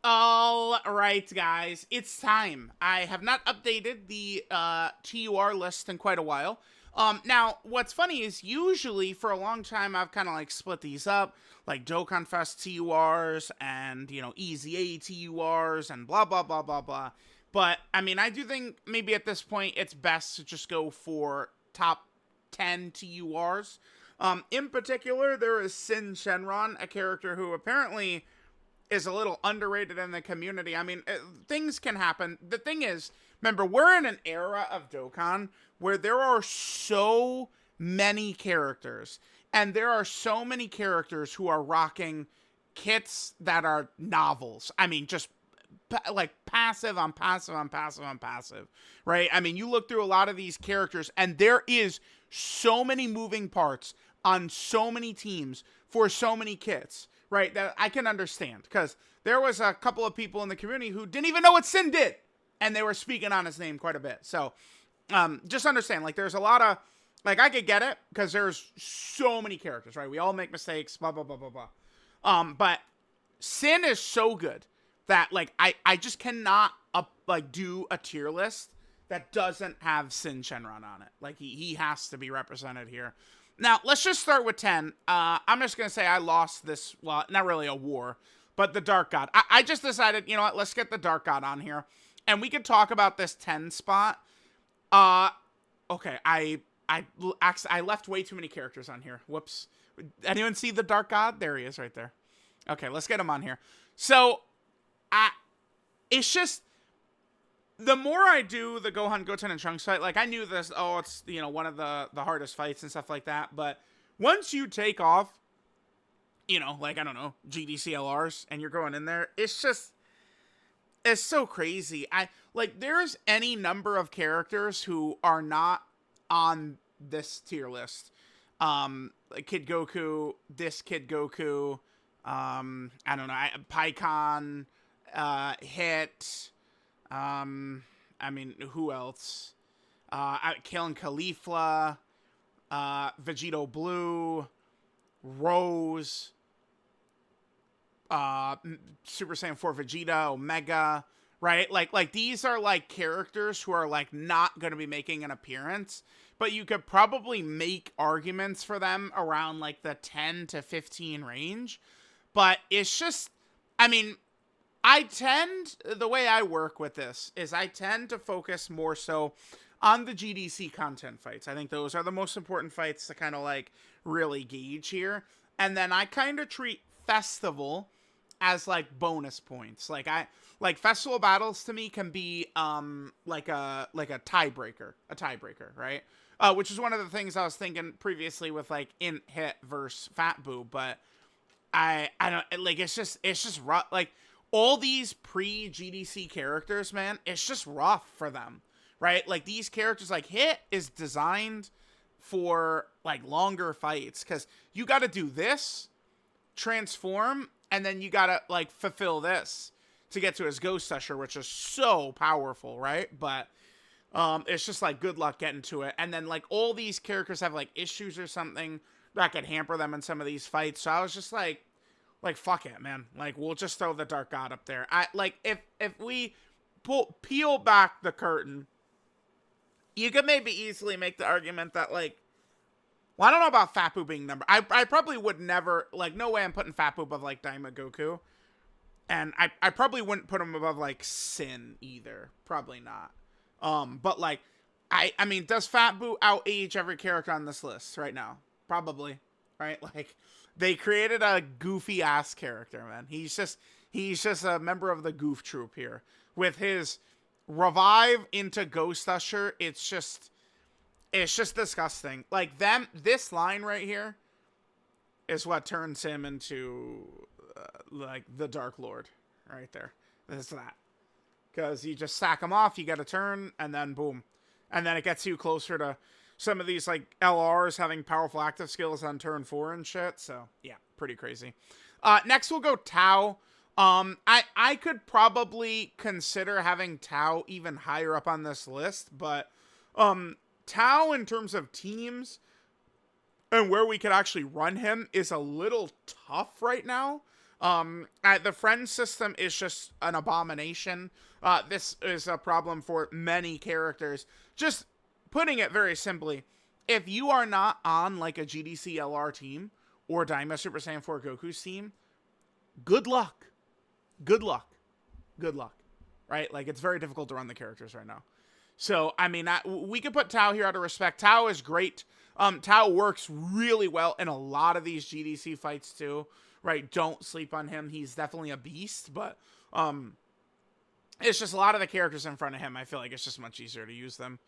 All right, guys, it's time. I have not updated the TUR list in quite a while. Now, what's funny is usually for a long time I've kind of like split these up, like Dokkan Fest TURs and, Easy A TURs and blah, blah, blah, blah, blah. But, I mean, I do think maybe at this point it's best to just go for top 10 TURs. In particular, there is Syn Shenron, a character who apparently is a little underrated in the community. I mean, things can happen. The thing is, remember, we're in an era of Dokkan where there are so many characters, and there are so many characters who are rocking kits that are novels. I mean, just like passive on passive on passive on passive, right? I mean, you look through a lot of these characters, and there is so many moving parts on so many teams for so many kits, right? That I can understand, because there was a couple of people in the community who didn't even know what Syn did, and they were speaking on his name quite a bit. So, just understand, like, there's a lot of, like, I could get it, because there's so many characters, right? We all make mistakes, blah, blah, blah, blah, blah. But Syn is so good that, like, I just cannot, do a tier list that doesn't have Syn Shenron on it. Like, he has to be represented here. Now, let's just start with 10. I'm just going to say I lost this, well, not really a war, but the Dark God. I just decided, you know what, let's get the Dark God on here, and we could talk about this 10 spot. Okay, I left way too many characters on here. Whoops. Anyone see the Dark God? There he is right there. Okay, let's get him on here. So, it's just, the more I do the Gohan, Goten, and Trunks fight, like, I knew this, it's, one of the hardest fights and stuff like that, but once you take off, like, I don't know, GDCLRs, and you're going in there, it's so crazy. There's any number of characters who are not on this tier list. Like Kid Goku, this Kid Goku, I don't know, PyCon, Hit, I mean, who else? Kale and Caulifla, Vegito Blue, Rose, Super Saiyan 4 Vegeta, Omega, right? Like these are like characters who are like not going to be making an appearance, but you could probably make arguments for them around like the 10 to 15 range. But it's just, I mean, the way I work with this is I tend to focus more so on the GDC content fights. I think those are the most important fights to kind of like really gauge here. And then I kind of treat Festival as like bonus points. Like Festival battles to me can be like a tiebreaker, right? Which is one of the things I was thinking previously with like Int Hit versus Fat Boo, but I don't like, it's just rough. Like, all these pre-GDC characters, man, it's just rough for them, right? Like, these characters, like, Hit is designed for, like, longer fights, because you got to do this, transform, and then you got to, like, fulfill this to get to his Ghost Usher, which is so powerful, right? But it's just, like, good luck getting to it. And then, like, all these characters have, like, issues or something that could hamper them in some of these fights. So I was just like, fuck it, man. Like, we'll just throw the Dark God up there. If we peel back the curtain, you could maybe easily make the argument that, like, well, I don't know about Fat Boo being number. I probably would never, like, no way I'm putting Fat Boo above, like, Daima Goku. And I probably wouldn't put him above, like, Syn either. Probably not. But, like, I mean, does Fat Boo outage every character on this list right now? Probably. Right? Like, they created a goofy ass character, man. He's just a member of the goof troop here. With his revive into Ghost Usher, it's just disgusting. Like, this line right here is what turns him into like the Dark Lord right there. That's that. Because you just sack him off, you get a turn, and then boom. And then it gets you closer to some of these, like, LRs having powerful active skills on turn 4 and shit. So, yeah, pretty crazy. Next, we'll go Tao. I could probably consider having Tao even higher up on this list, but Tao, in terms of teams and where we could actually run him, is a little tough right now. The friend system is just an abomination. This is a problem for many characters. Just putting it very simply, if you are not on like a GDC LR team or Daima Super Saiyan 4 Goku's team, good luck. Good luck. Good luck. Right? Like, it's very difficult to run the characters right now. So, I mean, we could put Tao here out of respect. Tao is great. Tao works really well in a lot of these GDC fights too. Right? Don't sleep on him. He's definitely a beast, but it's just a lot of the characters in front of him. I feel like it's just much easier to use them.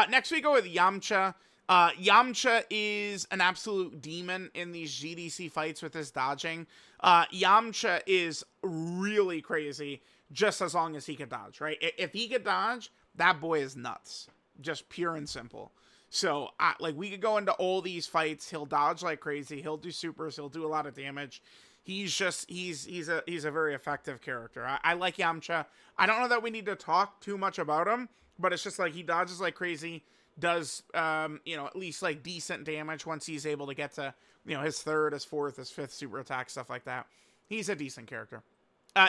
Next we go with Yamcha. Yamcha is an absolute demon in these GDC fights with his dodging. Yamcha is really crazy just as long as he can dodge, right? If he can dodge, that boy is nuts. Just pure and simple. So, like, we could go into all these fights. He'll dodge like crazy. He'll do supers. He'll do a lot of damage. He's a very effective character. I like Yamcha. I don't know that we need to talk too much about him, but it's just like he dodges like crazy, does, at least like decent damage once he's able to get to, his third, his fourth, his fifth super attack, stuff like that. He's a decent character.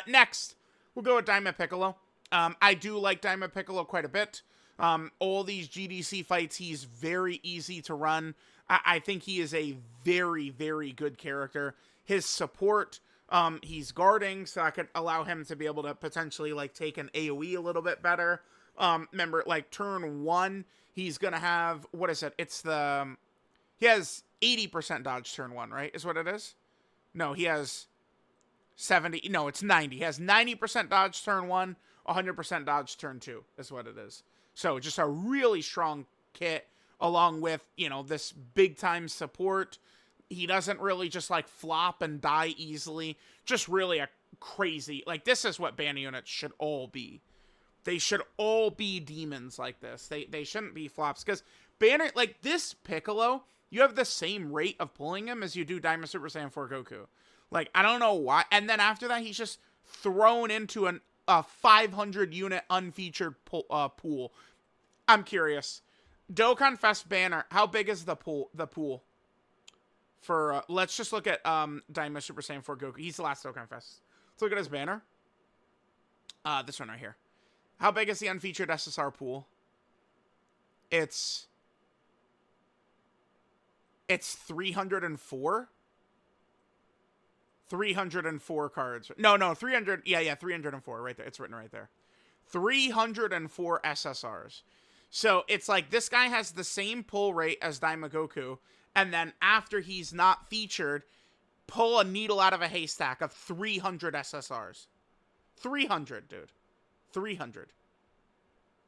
Next, we'll go with Daima Piccolo. I do like Daima Piccolo quite a bit. All these GDC fights, he's very easy to run. I think he is a very, very good character. His support, he's guarding, so I could allow him to be able to potentially, like, take an AoE a little bit better. Remember, like, turn 1, he's gonna have, what is it? He has 80% dodge turn 1, right? Is what it is? No, he has 70, no, it's 90. He has 90% dodge turn 1, 100% dodge turn 2, is what it is. So, just a really strong kit, along with, this big-time support. He doesn't really just, like, flop and die easily. Just really a crazy... Like, this is what banner units should all be. They should all be demons like this. They shouldn't be flops. Because banner... Like, this Piccolo, you have the same rate of pulling him as you do Daima Super Saiyan 4 Goku. Like, I don't know why. And then after that, he's just thrown into a 500-unit unfeatured pool. I'm curious. Dokkan Fest banner, how big is the pool? For, let's just look at Daima Super Saiyan 4 Goku. He's the last Dokkan Fest. Let's look at his banner. This one right here. How big is the unfeatured SSR pool? It's 304? 304 cards. No, 300. Yeah, 304 right there. It's written right there. 304 SSRs. So it's like this guy has the same pull rate as Daima Goku. And then after he's not featured, pull a needle out of a haystack of 300 SSRs. 300, dude. 300.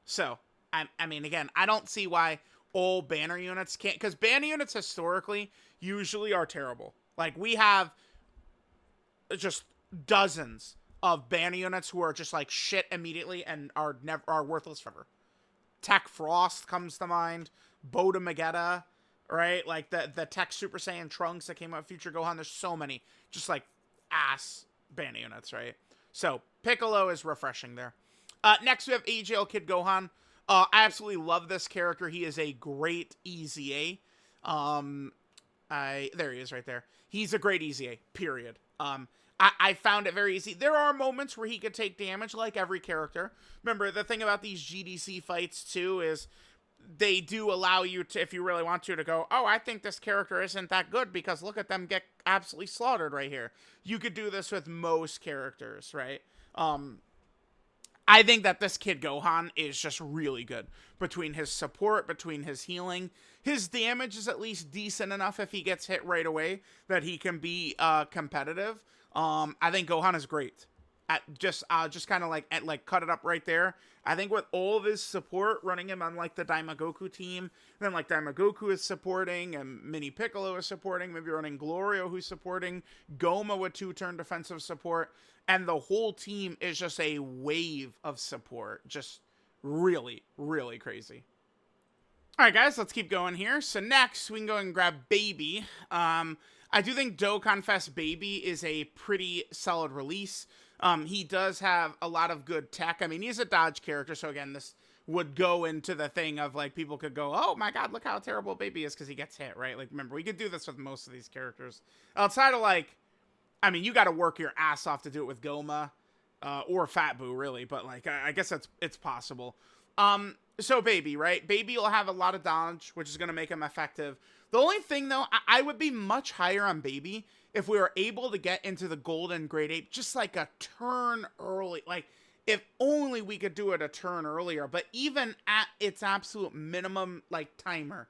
So, I mean, again, I don't see why all banner units can't... Because banner units historically usually are terrible. Like, we have just dozens of banner units who are just like shit immediately and are worthless forever. Tech Frost comes to mind. Boda Magetta... Right? Like, the Tech Super Saiyan Trunks that came out Future Gohan. There's so many. Just, like, ass banner units, right? So, Piccolo is refreshing there. Next, we have AJL Kid Gohan. I absolutely love this character. He is a great EZA. There he is right there. He's a great EZA, period. I found it very easy. There are moments where he could take damage, like every character. Remember, the thing about these GDC fights, too, is... they do allow you to, if you really want to go, oh, I think this character isn't that good because look at them get absolutely slaughtered right here. You could do this with most characters, right? I think that this Kid Gohan is just really good. Between his support, between his healing, his damage is at least decent enough if he gets hit right away that he can be competitive. I think Gohan is great. Just kind of like cut it up right there. I think with all of his support, running him on like the Daima Goku team, then like Daima Goku is supporting, and Mini Piccolo is supporting, maybe running Glorio who's supporting, Goma with 2-turn defensive support, and the whole team is just a wave of support. Just really, really crazy. Alright guys, let's keep going here. So next, we can go and grab Baby. I do think Dokkan Fest Baby is a pretty solid release. He does have a lot of good tech. I mean, he's a dodge character, so again, this would go into the thing of, like, people could go, oh my god, look how terrible Baby is because he gets hit, right? Like, remember, we could do this with most of these characters. Outside of, like, I mean, you got to work your ass off to do it with Goma, or Fat Boo, really. But like, I guess it's possible. So Baby, right? Baby will have a lot of dodge, which is going to make him effective. The only thing, though, I would be much higher on Baby if we were able to get into the Golden Great Ape just like a turn early. Like, if only we could do it a turn earlier. But even at its absolute minimum, like, timer,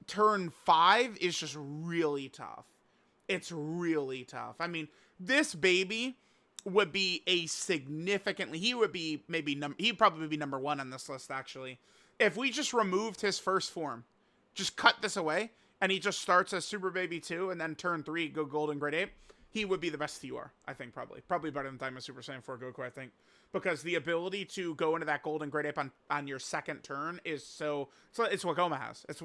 turn 5 is just really tough. It's really tough. I mean, this Baby would be a significantly, he would be maybe, he'd probably be number 1 on this list, actually. If we just removed his first form, just cut this away, and he just starts as Super Baby 2, and then turn 3, go Golden Great Ape, he would be the best TUR, I think, probably. Probably better than Daima Super Saiyan 4 Goku, I think. Because the ability to go into that Golden Great Ape on your second turn is so it's what Goma has. It's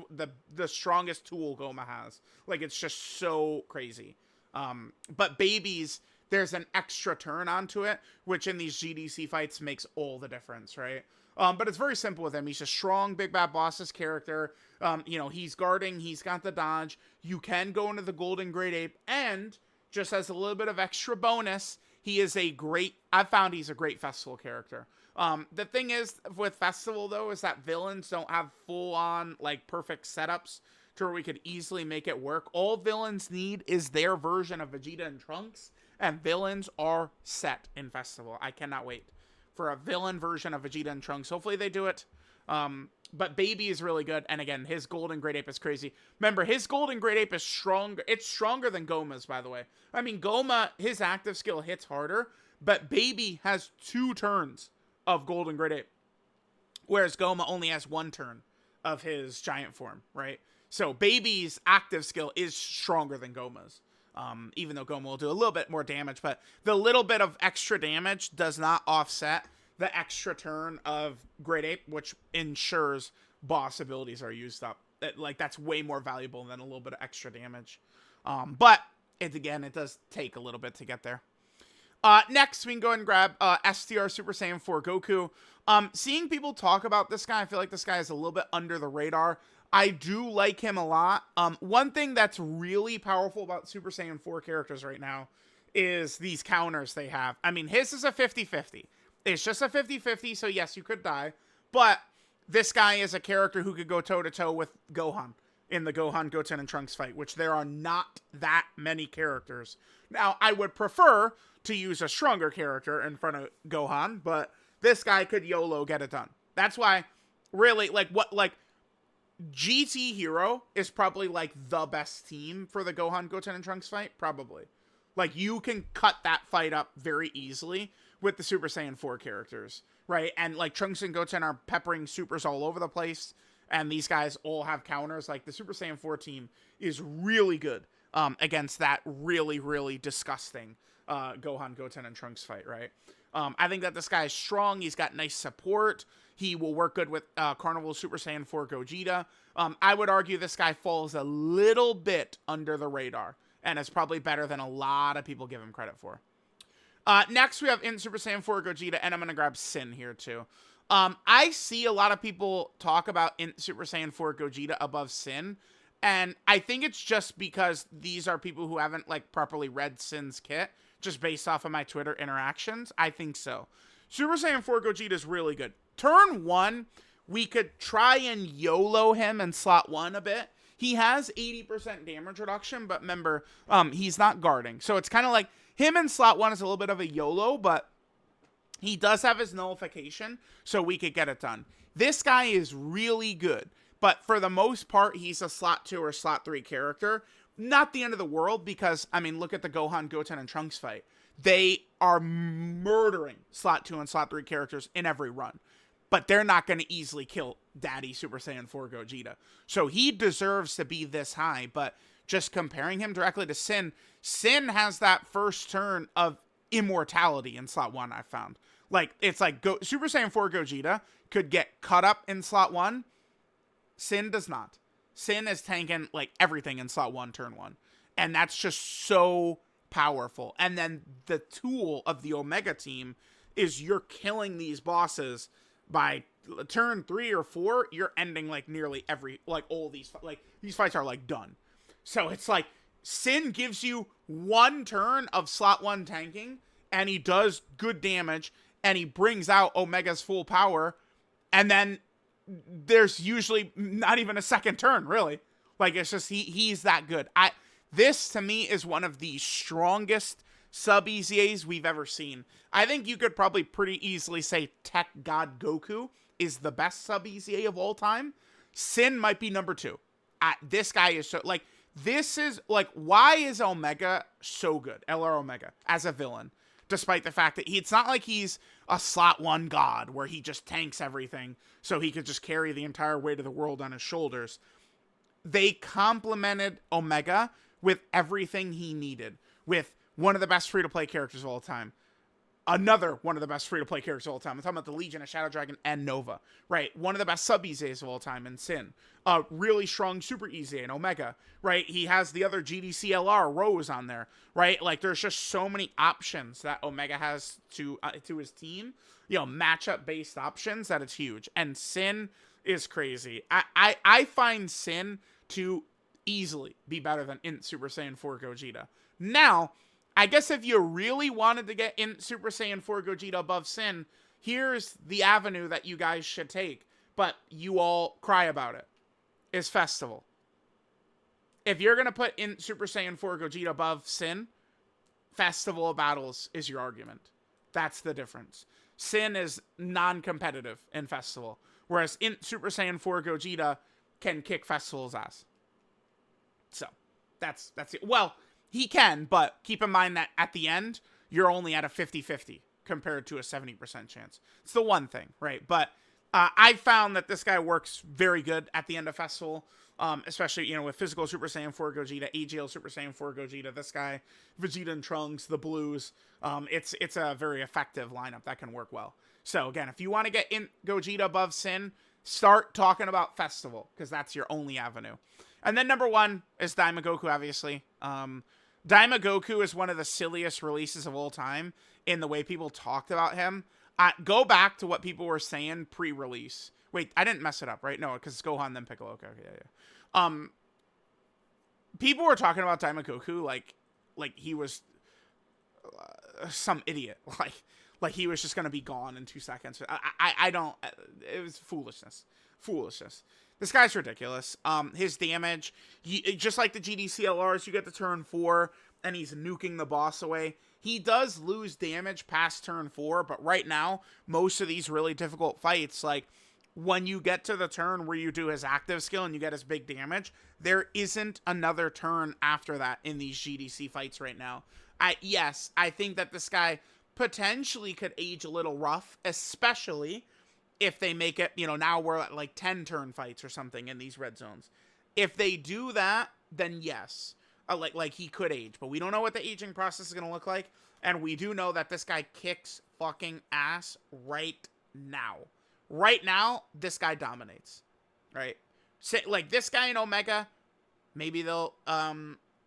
the strongest tool Goma has. Like, it's just so crazy. But Babies, there's an extra turn onto it, which in these GDC fights makes all the difference, right? But it's very simple with him. He's a strong Big Bad Boss's character. You know, he's guarding, he's got the dodge. You can go into the Golden Great Ape, and just as a little bit of extra bonus, he is I've found he's a great festival character. The thing is with festival, though, is that villains don't have full-on, like, perfect setups to where we could easily make it work. All villains need is their version of Vegeta and Trunks, and villains are set in festival. I cannot wait for a villain version of Vegeta and Trunks. Hopefully they do it. But Baby is really good. And again, his Golden Great Ape is crazy. Remember, his Golden Great Ape is stronger. It's stronger than Goma's, by the way. I mean, Goma, his active skill hits harder, but Baby has 2 turns of Golden Great Ape, whereas Goma only has 1 turn of his giant form, right? So Baby's active skill is stronger than Goma's. Even though Goma will do a little bit more damage, but the little bit of extra damage does not offset the extra turn of Great Ape, which ensures boss abilities are used up. Like, that's way more valuable than a little bit of extra damage. But it does take a little bit to get there. Next, we can go ahead and grab STR Super Saiyan 4 Goku. Seeing people talk about this guy, I feel like this guy is a little bit under the radar. I do like him a lot. One thing that's really powerful about Super Saiyan 4 characters right now is these counters they have. I mean, his is a 50-50. It's just a 50-50, so yes, you could die. But this guy is a character who could go toe-to-toe with Gohan in the Gohan, Goten, and Trunks fight, which there are not that many characters. Now, I would prefer to use a stronger character in front of Gohan, but this guy could YOLO get it done. That's why, really, GT Hero is probably, like, the best team for the Gohan, Goten, and Trunks fight, probably. Like, you can cut that fight up very easily with the Super Saiyan 4 characters, right? And, like, Trunks and Goten are peppering supers all over the place, and these guys all have counters. Like, the Super Saiyan 4 team is really good against that really, really disgusting Gohan, Goten, and Trunks fight, right? I think that this guy is strong. He's got nice support. He will work good with Carnival Super Saiyan 4 Gogeta. I would argue this guy falls a little bit under the radar, and is probably better than a lot of people give him credit for. Next, we have in Super Saiyan 4 Gogeta, and I'm going to grab Syn here, too. I see a lot of people talk about in Super Saiyan 4 Gogeta above Syn, and I think it's just because these are people who haven't, like, properly read Syn's kit, just based off of my Twitter interactions. I think so. Super Saiyan 4 Gogeta is really good. Turn 1, we could try and YOLO him in slot 1 a bit. He has 80% damage reduction, but remember, he's not guarding. So it's kind of like, him in slot 1 is a little bit of a YOLO, but he does have his nullification, so we could get it done. This guy is really good, but for the most part, he's a slot 2 or slot 3 character. Not the end of the world, because, I mean, look at the Gohan, Goten, and Trunks fight. They are murdering slot 2 and slot 3 characters in every run. But they're not going to easily kill Daddy Super Saiyan 4 Gogeta. So he deserves to be this high, but just comparing him directly to Syn, Syn has that first turn of immortality in slot 1, I found. Like, it's like Super Saiyan 4 Gogeta could get cut up in slot 1. Syn does not. Syn is tanking, like, everything in slot 1, turn 1. And that's just so powerful. And then the tool of the Omega team is you're killing these bosses by turn 3 or 4, you're ending, like, nearly every, like, all these, like, these fights are, like, done. So it's like, Syn gives you one turn of slot 1 tanking, and he does good damage, and he brings out Omega's full power, and then there's usually not even a second turn, really. Like, it's just, he's that good. This, to me, is one of the strongest sub-EZAs we've ever seen. I think you could probably pretty easily say Tech God Goku is the best sub-EZA of all time. Syn might be number 2. This guy is so, like, this is, like, why is Omega so good? LR Omega, as a villain. Despite the fact that it's not like he's a slot 1 god, where he just tanks everything, so he could just carry the entire weight of the world on his shoulders. They complemented Omega with everything he needed. With one of the best free-to-play characters of all time. Another one of the best free-to-play characters of all time. I'm talking about the Legion, a Shadow Dragon, and Nova. Right? One of the best sub-EZAs of all time in Syn. A really strong super EZA in Omega. Right? He has the other GDCLR Rose on there. Right? Like, there's just so many options that Omega has to his team. You know, matchup-based options, that it's huge. And Syn is crazy. I find Syn to easily be better than Int Super Saiyan 4 Gogeta. Now, I guess if you really wanted to get Int Super Saiyan 4 Gogeta above Syn, here's the avenue that you guys should take. But you all cry about it. Is Festival. If you're going to put Int Super Saiyan 4 Gogeta above Syn, Festival of Battles is your argument. That's the difference. Syn is non-competitive in Festival. Whereas Int Super Saiyan 4 Gogeta can kick Festival's ass. So, that's it. Well, he can, but keep in mind that at the end, you're only at a 50-50 compared to a 70% chance. It's the one thing, right? But I found that this guy works very good at the end of Festival, especially, you know, with Physical Super Saiyan 4 Gogeta, AGL Super Saiyan 4 Gogeta, this guy, Vegeta and Trunks, the Blues. It's a very effective lineup that can work well. So, again, if you want to get in Gogeta above Syn, start talking about Festival, because that's your only avenue. And then number 1 is Daima Goku, obviously. Daima Goku is one of the silliest releases of all time in the way people talked about him. Go back to what people were saying pre-release. Wait, I didn't mess it up, right? No, because it's Gohan, then Piccolo. Okay, yeah. People were talking about Daima Goku like he was some idiot. Like he was just going to be gone in 2 seconds. I don't... It was foolishness. This guy's ridiculous. His damage, just like the GDCLRs, you get to turn 4, and he's nuking the boss away. He does lose damage past turn 4, but right now, most of these really difficult fights, like, when you get to the turn where you do his active skill and you get his big damage, there isn't another turn after that in these GDC fights right now. Yes, I think that this guy potentially could age a little rough, especially if they make it, you know, now we're at like 10 turn fights or something in these red zones. If they do that, then yes, like he could age, but we don't know what the aging process is going to look like. And we do know that this guy kicks fucking ass right now. Right now, this guy dominates, right? Like this guy in Omega, maybe they'll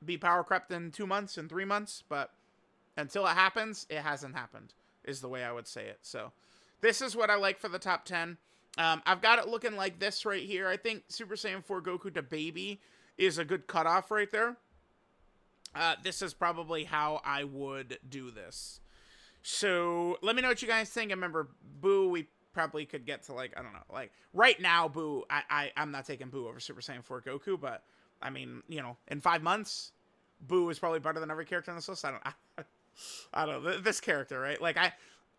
be power crept in 2 months and 3 months, but until it happens, it hasn't happened, is the way I would say it. So this is what I like for the top 10. I've got it looking like this right here. I think Super Saiyan 4 Goku to Baby is a good cutoff right there. This is probably how I would do this. So let me know what you guys think. And remember, Boo, we probably could get to, like, I don't know, like, right now, Boo, I'm not taking Boo over Super Saiyan 4 Goku, but, I mean, you know, in 5 months, Boo is probably better than every character on this list. I don't know, this character, right? Like,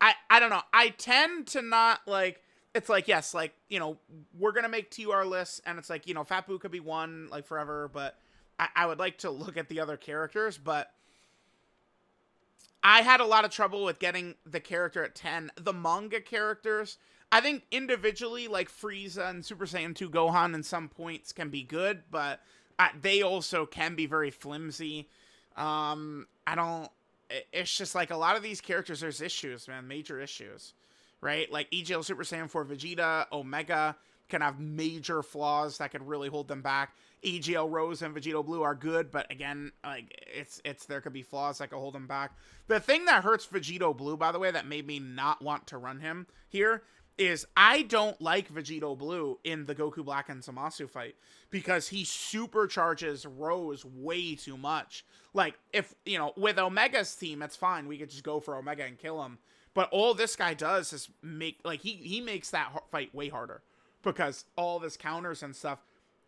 I don't know, I tend to not, like, it's like, yes, like, you know, we're gonna make TUR lists, and it's like, you know, Fat Boo could be one, like, forever, but I would like to look at the other characters, but I had a lot of trouble with getting the character at 10. The manga characters, I think individually, like Frieza and Super Saiyan 2 Gohan in some points can be good, but they also can be very flimsy. It's just like a lot of these characters, there's issues, man, major issues, right? Like EGL Super Saiyan 4 Vegeta, Omega can have major flaws that could really hold them back. EGL Rose and Vegito Blue are good, but again, like it's there could be flaws that could hold them back. The thing that hurts Vegito Blue, by the way, that made me not want to run him here is I don't like Vegito Blue in the Goku Black and Zamasu fight because he supercharges Rose way too much. Like, if, you know, with Omega's team, it's fine. We could just go for Omega and kill him. But all this guy does is make, like, he makes that fight way harder because all of his counters and stuff,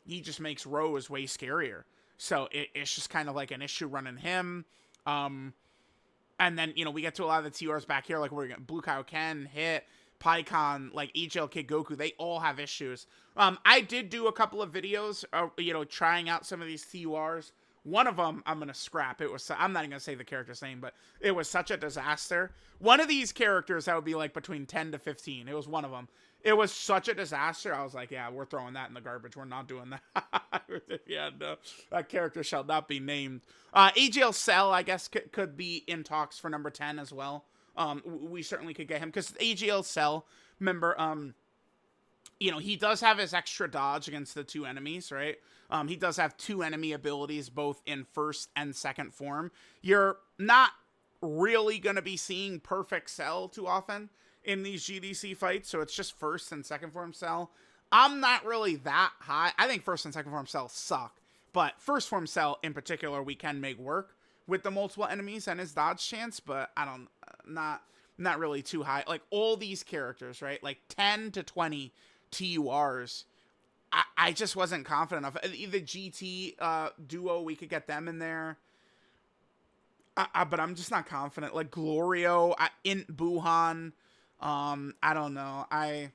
he just makes Rose way scarier. So it's just kind of like an issue running him. And then, you know, we get to a lot of the TURs back here, like we're going Blue Kaioken, Hit, Pikkon, like EGL Kid Goku, they all have issues. I did do a couple of videos, you know, trying out some of these TURs. One of them I'm going to scrap. It was, I'm not even going to say the character's name, but it was such a disaster. One of these characters that would be like between 10 to 15. It was one of them. It was such a disaster. I was like, yeah, we're throwing that in the garbage. We're not doing that. Yeah, no, that character shall not be named. AGL Cell, I guess, could be in talks for number 10 as well. We certainly could get him because AGL Cell, remember, you know, he does have his extra dodge against the two enemies, right? He does have two enemy abilities, both in first and second form. You're not really going to be seeing perfect Cell too often in these GDC fights, so it's just first and second form Cell. I'm not really that high. I think first and second form Cell suck, but first form Cell in particular we can make work with the multiple enemies and his dodge chance, but I don't, not really too high. Like all these characters, right? Like 10 to 20 TURs. I just wasn't confident enough. The GT duo, we could get them in there. But I'm just not confident. Like Glorio, in Buhan, I don't know. I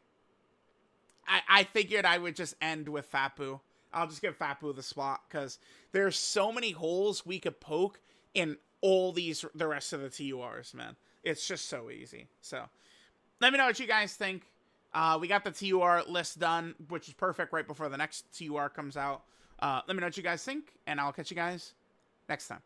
figured I would just end with Fappu. I'll just give Fappu the spot because there's so many holes we could poke in all the rest of the TURs, man. It's just so easy. So let me know what you guys think. We got the TUR list done, which is perfect right before the next TUR comes out. Let me know what you guys think, and I'll catch you guys next time.